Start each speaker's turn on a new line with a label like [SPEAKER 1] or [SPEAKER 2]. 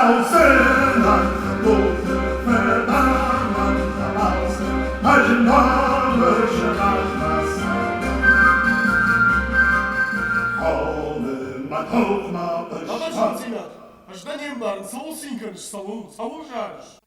[SPEAKER 1] ausenan, gute Verdammung außen, ein nordische Landwasser.
[SPEAKER 2] Babacığım Sinan, hacda neyim var? Savun sinkaniş, savun, savun şarj.